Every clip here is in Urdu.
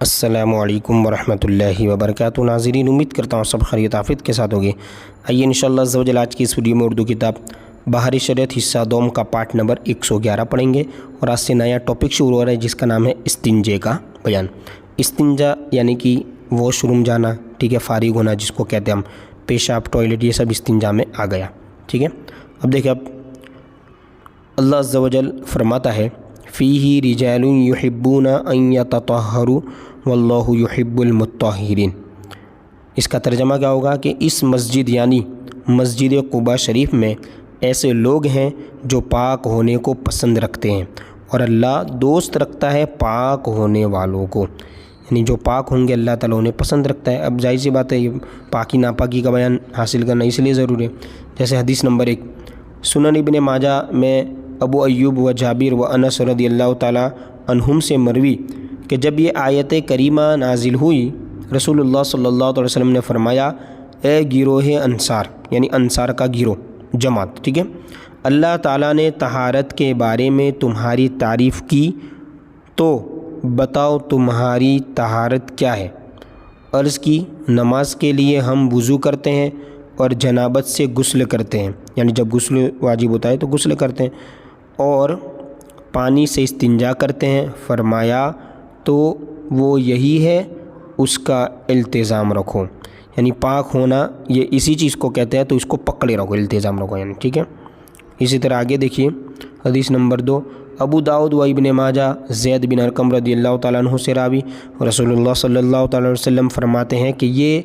السلام علیکم ورحمۃ اللہ وبرکاتہ۔ ناظرین، امید کرتا ہوں سب خیریت عافیت کے ساتھ ہوگے۔ آئیے انشاءاللہ عز و جل آج کی اس ویڈیو میں اردو کتاب بہار شریعت حصہ دوم کا پارٹ نمبر 111 پڑھیں گے، اور آج سے نیا ٹاپک شروع ہو رہا ہے جس کا نام ہے استنجے کا بیان۔ استنجا یعنی کہ واش روم جانا، ٹھیک ہے، فارغ ہونا جس کو کہتے ہیں ہم، پیشاب، ٹوائلٹ، یہ سب استنجا میں آ گیا، ٹھیک ہے۔ اب دیکھیں، اب اللہ عز و جل فرماتا ہے فیہ رجال یحبون ان یتطہروا واللہ یحب المطہرین۔ اس کا ترجمہ کیا ہوگا کہ اس مسجد یعنی مسجد قباء شریف میں ایسے لوگ ہیں جو پاک ہونے کو پسند رکھتے ہیں، اور اللہ دوست رکھتا ہے پاک ہونے والوں کو، یعنی جو پاک ہوں گے اللہ تعالیٰ انہیں پسند رکھتا ہے۔ اب ظاہر سی بات ہے، یہ پاکی ناپاکی کا بیان حاصل کرنا اس لیے ضروری ہے۔ جیسے حدیث نمبر 1 سنن ابن ماجہ میں ابو ایوب و جابر و انس رضی اللہ تعالیٰ عنہم سے مروی کہ جب یہ آیت کریمہ نازل ہوئی، رسول اللہ صلی اللہ علیہ وسلم نے فرمایا، اے گروہ انصار، یعنی انصار کا گروہ، جماعت، ٹھیک ہے، اللہ تعالیٰ نے طہارت کے بارے میں تمہاری تعریف کی، تو بتاؤ تمہاری طہارت کیا ہے؟ عرض کی، نماز کے لیے ہم وضو کرتے ہیں اور جنابت سے غسل کرتے ہیں، یعنی جب غسل واجب ہوتا ہے تو غسل کرتے ہیں، اور پانی سے استنجا کرتے ہیں۔ فرمایا تو وہ یہی ہے، اس کا التزام رکھو، یعنی پاک ہونا یہ اسی چیز کو کہتے ہیں، تو اس کو پکڑے رکھو، التزام رکھو، یعنی ٹھیک ہے۔ اسی طرح آگے دیکھیے حدیث نمبر 2 ابو داؤد و ابن ماجہ زید بن ارقم رضی اللہ تعالیٰ عنہ سے راوی، رسول اللہ صلی اللہ تعالیٰ علیہ وسلم فرماتے ہیں کہ یہ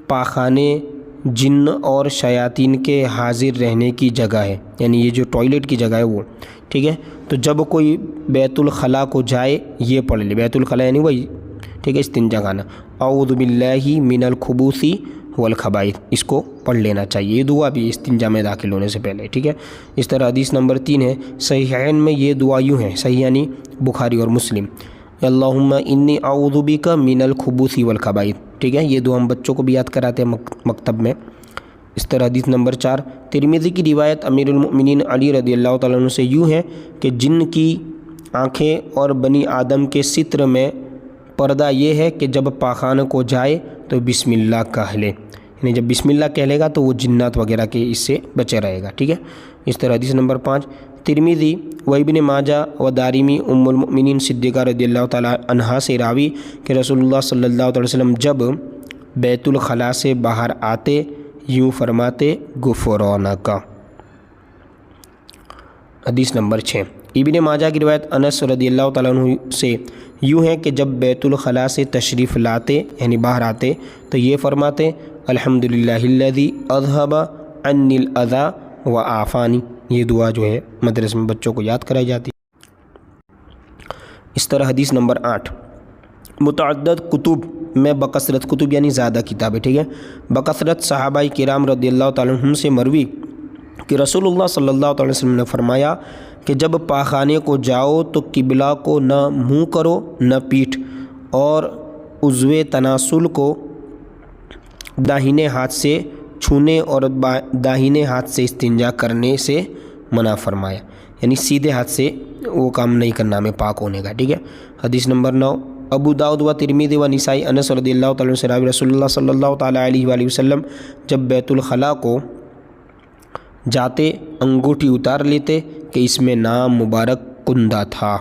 پاخانے جن اور شیاطین کے حاضر رہنے کی جگہ ہے، یعنی یہ جو ٹوائلٹ کی جگہ ہے وہ، ٹھیک ہے۔ تو جب کوئی بیت الخلاء کو جائے یہ پڑھ لے، بیت الخلاء یعنی وہی، ٹھیک ہے، استنجا کرنا، اعوذ باللہ من الخبوث والخبائث، اس کو پڑھ لینا چاہیے، یہ دعا بھی استنجا میں داخل ہونے سے پہلے، ٹھیک ہے۔ اس طرح حدیث نمبر 3 ہے، صحیحین میں یہ دعا یوں ہے، صحیح یعنی بخاری اور مسلم، اللہم انی اعوذ بک من الخبوث والخبائث، ٹھیک ہے۔ یہ دعا ہم بچوں کو بھی یاد کراتے ہیں مکتب میں۔ اس طرح حدیث نمبر 4 ترمذی کی روایت امیر المؤمنین علی رضی اللہ تعالیٰ عنہ سے یوں ہے کہ جن کی آنکھیں اور بنی آدم کے ستر میں پردہ یہ ہے کہ جب پاخانہ کو جائے تو بسم اللہ کہہ لے، یعنی جب بسم اللہ کہہ لے گا تو وہ جنات وغیرہ کے اس سے بچے رہے گا، ٹھیک ہے۔ اس طرح حدیث نمبر 5 ترمذی و ابن ماجہ و دارمی ام المؤمنین صدیقہ رضی اللہ تعالیٰ عنہا سے راوی کہ رسول اللہ صلی اللہ علیہ وسلم جب بیت الخلاء سے باہر آتے یوں فرماتے، غفرانک۔ حدیث نمبر 6 ابن ماجہ کی روایت انس رضی اللہ تعالیٰ عنہ سے یوں ہے کہ جب بیت الخلاء سے تشریف لاتے یعنی باہر آتے تو یہ فرماتے، الحمدللہ الذی اذھب عنی الاذی وعافانی۔ یہ دعا جو ہے مدرسے میں بچوں کو یاد کرائی جاتی ہے۔ اس طرح حدیث نمبر 8 متعدد کتب میں بکثرت، کتب یعنی زیادہ کتابیں، ٹھیک ہے، بکثرت صحابہ کرام رضی اللہ تعالیٰ عنہم سے مروی کہ رسول اللہ صلی اللہ علیہ وسلم نے فرمایا کہ جب پاخانے کو جاؤ تو قبلہ کو نہ منہ کرو نہ پیٹھ، اور عضو تناسل کو داہنے ہاتھ سے چھونے اور داہنے ہاتھ سے استنجا کرنے سے منع فرمایا، یعنی سیدھے ہاتھ سے وہ کام نہیں کرنا ہمیں پاک ہونے کا، ٹھیک ہے۔ حدیث نمبر 9 ابو داؤد و ترمذی و نسائی انس رضی اللہ تعالیٰ عنہ سے راوی رسول اللہ صلی اللہ تعالیٰ علیہ وآلہ وسلم جب بیت الخلاء کو جاتے انگوٹھی اتار لیتے کہ اس میں نام مبارک کندہ تھا،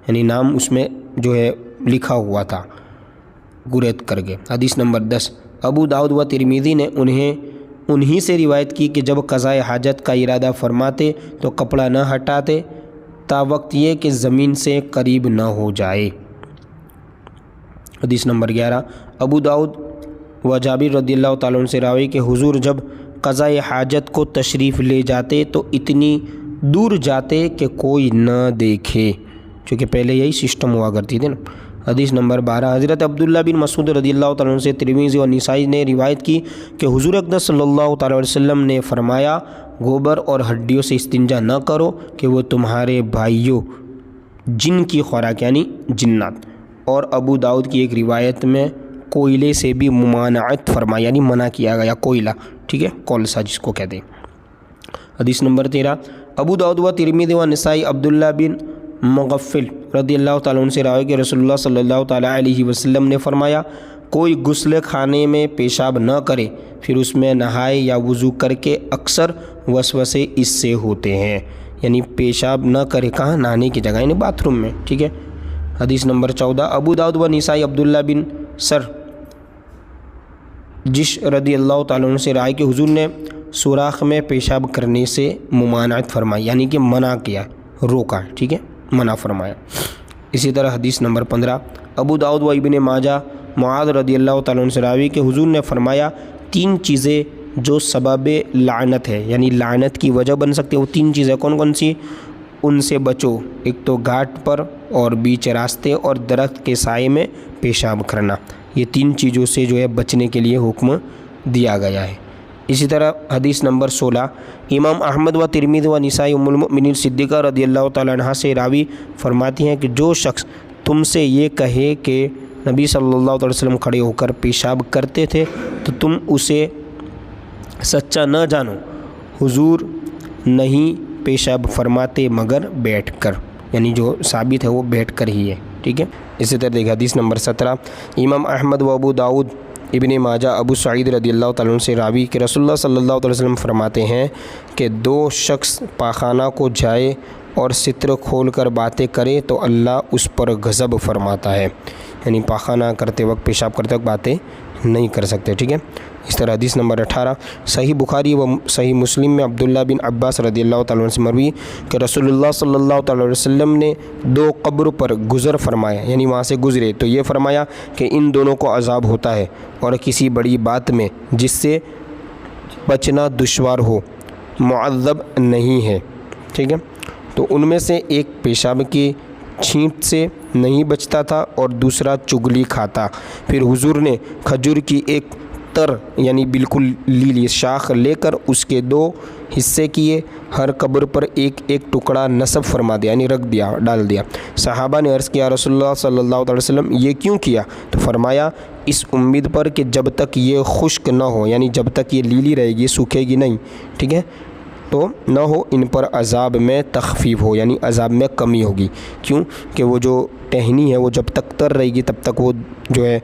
یعنی نام اس میں جو ہے لکھا ہوا تھا گریت کر کے۔ حدیث نمبر 10 ابو داؤد و ترمذی نے انہی سے روایت کی کہ جب قضاء حاجت کا ارادہ فرماتے تو کپڑا نہ ہٹاتے تا وقت یہ کہ زمین سے قریب نہ ہو جائے۔ حدیث نمبر 11 ابو داؤد و جابر رضی اللہ تعالیٰ عنہ سے راوی کہ حضور جب قضاء حاجت کو تشریف لے جاتے تو اتنی دور جاتے کہ کوئی نہ دیکھے، چونکہ پہلے یہی سسٹم ہوا کرتی تھی نا۔ حدیث نمبر 12 حضرت عبداللہ بن مسعود رضی اللہ تعالیٰ عنہ سے ترمذی اور نسائی نے روایت کی کہ حضور اقدس صلی اللہ تعالیٰ علیہ وسلم نے فرمایا، گوبر اور ہڈیوں سے استنجا نہ کرو کہ وہ تمہارے بھائیوں جن کی خوراک یعنی جنات، اور ابو داؤد کی ایک روایت میں کوئلے سے بھی ممانعت فرمایا، یعنی منع کیا گیا، کوئلہ، ٹھیک ہے، کولسا جس کو کہتے ہیں۔ حدیث نمبر 13 ابو داؤد و ترمذی و نسائی عبداللہ بن مغفل رضی اللہ تعالیٰ عنہ سے روایت کہ رسول اللہ صلی اللہ تعالیٰ علیہ وسلم نے فرمایا کوئی غسل خانے میں پیشاب نہ کرے پھر اس میں نہائے یا وضو کر کے اکثر وسوسے اس سے ہوتے ہیں، یعنی پیشاب نہ کرے کہاں؟ نہانے کی جگہ یعنی باتھ روم میں، ٹھیک ہے۔ حدیث نمبر 14 ابو داؤد و نسائی عبداللہ بن سر جش رضی اللہ تعالیٰ عنہ سے رائے کہ حضور نے سوراخ میں پیشاب کرنے سے ممانعت فرمائی، یعنی کہ منع کیا، روکا، ٹھیک ہے، منع فرمایا۔ اسی طرح حدیث نمبر 15 ابو داؤد و ابن ماجہ معاذ رضی اللہ تعالیٰ عنہ سے راوی کہ حضور نے فرمایا 3 چیزیں جو سبب لعنت ہے، یعنی لعنت کی وجہ بن سکتی ہے، وہ 3 چیزیں کون کون سی؟ ان سے بچو، ایک تو گھاٹ پر اور بیچ راستے اور درخت کے سائے میں پیشاب کرنا، یہ 3 چیزوں سے جو ہے بچنے کے لیے حکم دیا گیا ہے۔ اسی طرح حدیث نمبر 16 امام احمد و ترمذی و نسائی ام المؤمنین صدیقہ رضی اللہ تعالیٰ عنہ سے راوی فرماتی ہیں کہ جو شخص تم سے یہ کہے کہ نبی صلی اللہ علیہ وسلم کھڑے ہو کر پیشاب کرتے تھے تو تم اسے سچا نہ جانو، حضور نہیں پیشاب فرماتے مگر بیٹھ کر، یعنی جو ثابت ہے وہ بیٹھ کر ہی ہے، ٹھیک ہے۔ اسی طرح دیکھیں حدیث نمبر 17 امام احمد و ابو داؤد ابن ماجہ ابو سعید رضی اللہ تعالیٰ عنہ سے راوی کہ رسول اللہ صلی اللہ علیہ وسلم فرماتے ہیں کہ 2 شخص پاخانہ کو جائے اور ستر کھول کر باتیں کرے تو اللہ اس پر غضب فرماتا ہے، یعنی پاخانہ کرتے وقت پیشاب کرتے وقت باتیں نہیں کر سکتے، ٹھیک ہے۔ اس طرح حدیث نمبر 18 صحیح بخاری و صحیح مسلم میں عبداللہ بن عباس رضی اللہ تعالیٰ عنہ سے مروی کہ رسول اللہ صلی اللہ تعالیٰ علیہ وسلم نے 2 قبر پر گزر فرمایا، یعنی وہاں سے گزرے تو یہ فرمایا کہ ان دونوں کو عذاب ہوتا ہے اور کسی بڑی بات میں جس سے بچنا دشوار ہو معذب نہیں ہے، ٹھیک ہے۔ تو ان میں سے ایک پیشاب کی چھینٹ سے نہیں بچتا تھا اور دوسرا چگلی کھاتا۔ پھر حضور نے کھجور کی ایک تر یعنی بالکل لیلی شاخ لے کر اس کے 2 حصے کیے، ہر قبر پر ایک ایک ٹکڑا نصب فرما دیا، یعنی رکھ دیا، ڈال دیا۔ صحابہ نے عرض کیا رسول اللہ صلی اللہ علیہ وسلم یہ کیوں کیا؟ تو فرمایا اس امید پر کہ جب تک یہ خشک نہ ہو، یعنی جب تک یہ لیلی رہے گی، سوکھے گی نہیں، ٹھیک ہے، تو نہ ہو ان پر عذاب میں تخفیف ہو، یعنی عذاب میں کمی ہوگی۔ کیوں کہ وہ جو ٹہنی ہے وہ جب تک تر رہے گی تب تک وہ جو ہے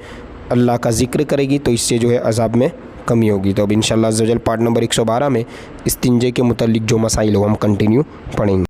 اللہ کا ذکر کرے گی، تو اس سے جو ہے عذاب میں کمی ہوگی۔ تو اب انشاءاللہ عز و جل پارٹ نمبر 112 میں استنجے کے متعلق جو مسائل ہو ہم کنٹینیو پڑھیں گے۔